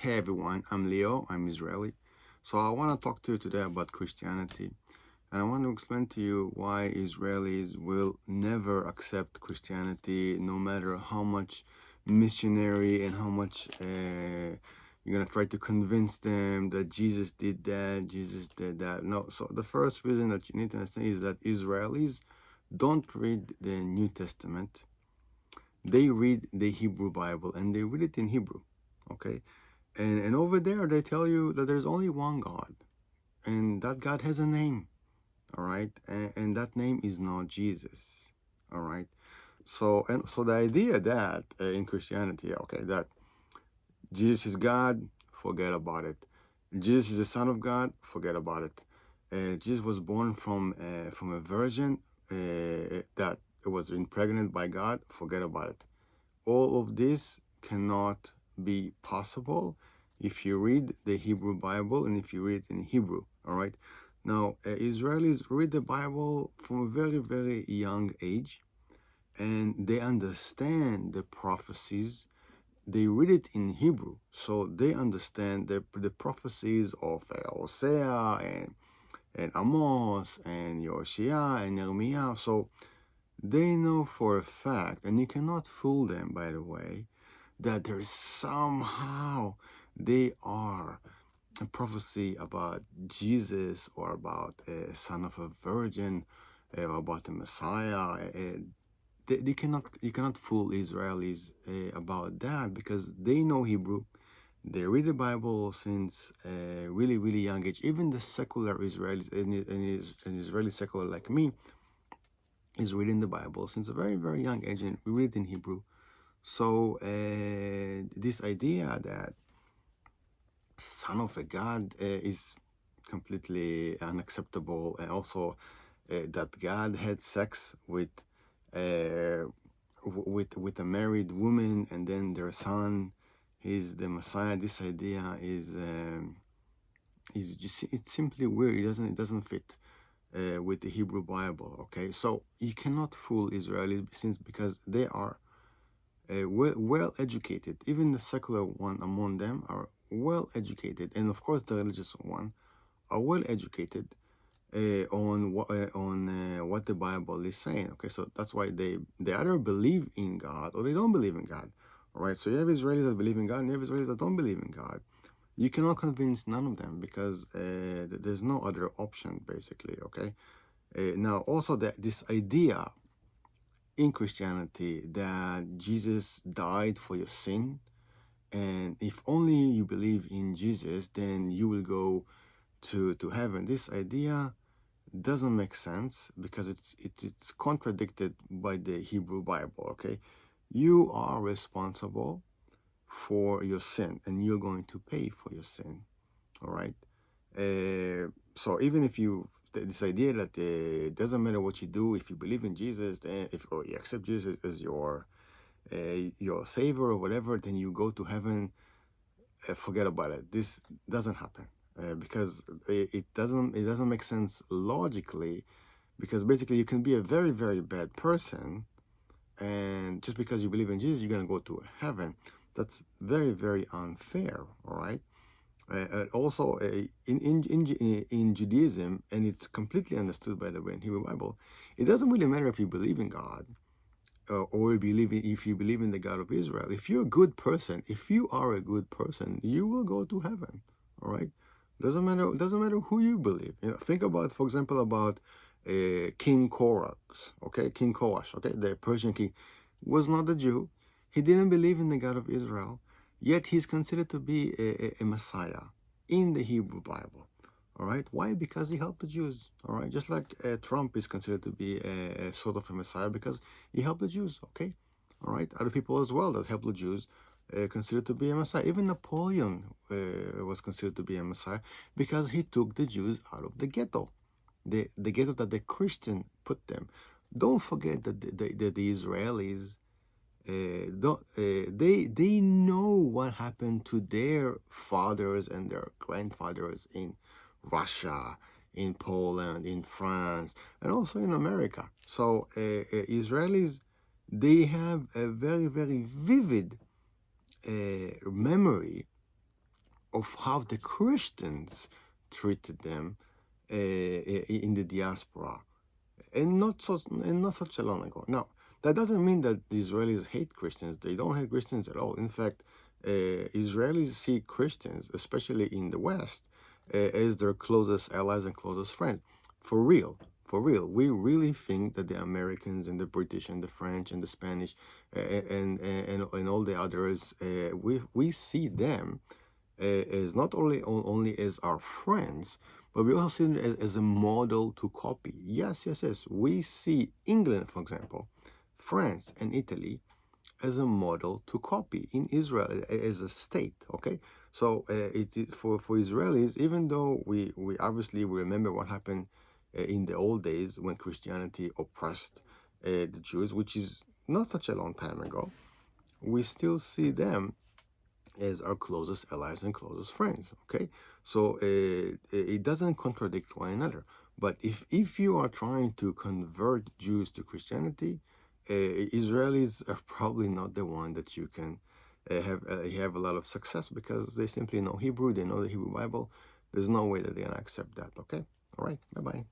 Hey everyone, I'm Leo, I'm Israeli. So I want to talk to you today about Christianity. And I want to explain to you why Israelis will never accept Christianity, no matter how much missionary and how much you're going to try to convince them that Jesus did that, Jesus did that. No, so the first reason that you need to understand is that Israelis don't read the New Testament. They read the Hebrew Bible and they read it in Hebrew, okay? And over there, they tell you that there's only one God, and that God has a name, all right? And that name is not Jesus, all right? So the idea that in Christianity, okay, that Jesus is God, forget about it. Jesus is the Son of God, forget about it. Jesus was born from a virgin that was impregnated by God, forget about it. All of this cannot be possible if you read the Hebrew Bible and if you read it in Hebrew, all right? Now, Israelis read the Bible from a very, very young age, and they understand the prophecies. They read it in Hebrew, so they understand the prophecies of Hosea and Amos and Yoshia and Jeremiah. So they know for a fact, and you cannot fool them, by the way, that there is somehow they are a prophecy about Jesus or about a son of a virgin or about the Messiah. They cannot, you cannot fool Israelis about that because they know Hebrew. They read the Bible since a really, really young age. Even the secular Israelis, an Israeli secular like me, is reading the Bible since a very, very young age, and we read it in Hebrew. So this idea that son of a God is completely unacceptable, and also that God had sex uh, with a married woman, and then their son is the Messiah. This idea is just, it's simply weird. It doesn't fit with the Hebrew Bible. Okay, so you cannot fool Israelis because they are well educated. Even the secular one among them are well educated, and of course the religious one are well educated on what the Bible is saying. Okay, so that's why they either believe in God or they don't believe in God. All right, so you have Israelis that believe in God and you have Israelis that don't believe in God. You cannot convince none of them because there's no other option, basically. Okay, now also that this idea in Christianity that Jesus died for your sin, and if only you believe in Jesus, then you will go to heaven. This idea doesn't make sense because it's contradicted by the Hebrew Bible. Okay, you are responsible for your sin, and you're going to pay for your sin. All right. So even if you this idea that it doesn't matter what you do, if you believe in Jesus, then or you accept Jesus as your savior or whatever, then you go to heaven. Forget about it. This doesn't happen because it doesn't make sense logically, because basically you can be a very, very bad person, and just because you believe in Jesus, you're gonna go to heaven. That's very, very unfair. All right. Also, in Judaism, and it's completely understood, by the way, in Hebrew Bible, it doesn't really matter if you believe in God or if you believe in the God of Israel. If you're a good person, if you are a good person, you will go to heaven. All right, doesn't matter who you believe. Think about, for example, about King Korax. Okay, King Korash. Okay, the Persian king was not a Jew. He didn't believe in the God of Israel. Yet he's considered to be a Messiah in the Hebrew Bible. All right. Why? Because he helped the Jews. All right. Just like Trump is considered to be a sort of a Messiah because he helped the Jews. Okay. All right. Other people as well that helped the Jews considered to be a Messiah. Even Napoleon was considered to be a Messiah because he took the Jews out of the ghetto, the ghetto that the Christian put them. Don't forget that the Israelis they know what happened to their fathers and their grandfathers in Russia, in Poland, in France, and also in America. So Israelis, they have a very, very vivid memory of how the Christians treated them in the diaspora, and not such a long ago. Now, that doesn't mean that the Israelis hate Christians. They don't hate Christians at all. In fact, Israelis see Christians, especially in the West, as their closest allies and closest friends. For real, for real. We really think that the Americans and the British and the French and the Spanish and all the others, we see them as not only as our friends, but we also see them as a model to copy. Yes, yes, yes. We see England, for example, France and Italy as a model to copy in Israel as a state. Okay, so for Israelis, even though we obviously remember what happened in the old days when Christianity oppressed the Jews, which is not such a long time ago, we still see them as our closest allies and closest friends. Okay, so it doesn't contradict one another. But if you are trying to convert Jews to Christianity, Israelis are probably not the one that you can have a lot of success, because they simply know Hebrew, they know the Hebrew Bible. There's no way that they're gonna accept that. Okay, all right, bye bye.